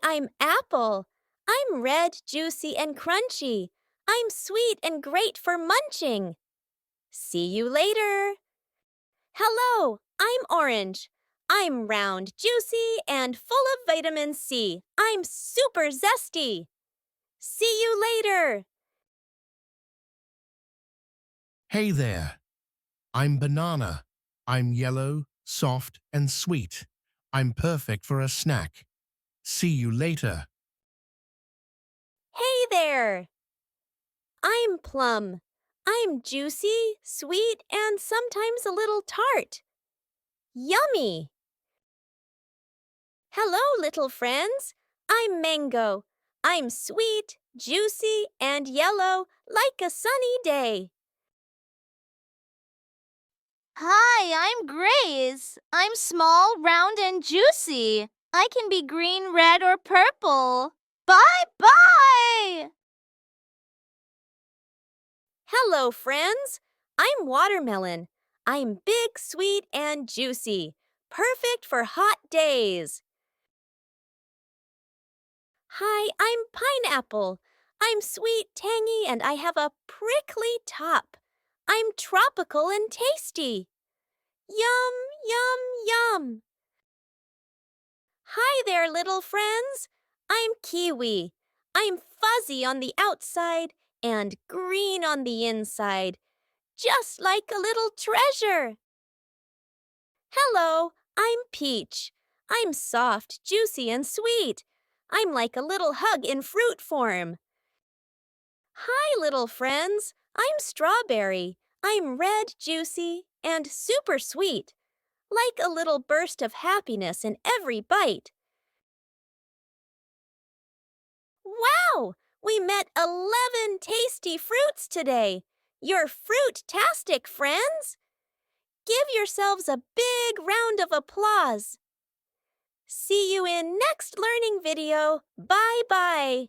I'm apple. I'm red, juicy, and crunchy. I'm sweet and great for munching. See you later. Hello, I'm orange. I'm round, juicy, and full of vitamin C. I'm super zesty. See you later. Hey there, I'm banana. I'm yellow, soft, and sweet. I'm perfect for a snack. See you later. Hey there. I'm plum. I'm juicy, sweet, and sometimes a little tart. Yummy! Hello, little friends. I'm mango. I'm sweet, juicy, and yellow like a sunny day. Hi, I'm Grace. I'm small, round, and juicy. I can be green, red, or purple. Bye-bye! Hello, friends. I'm watermelon. I'm big, sweet, and juicy. Perfect for hot days. Hi, I'm pineapple. I'm sweet, tangy, and I have a prickly top. I'm tropical and tasty. Yum, yum, yum. Hi there, little friends. I'm kiwi. I'm fuzzy on the outside and green on the inside, just like a little treasure. Hello, I'm peach. I'm soft, juicy, and sweet. I'm like a little hug in fruit form. Hi, little friends. I'm strawberry. I'm red, juicy, and super sweet, like a little burst of happiness in every bite. Wow! We met 11 tasty fruits today. You're fruit-tastic, friends. Give yourselves a big round of applause. See you in next learning video. Bye-bye.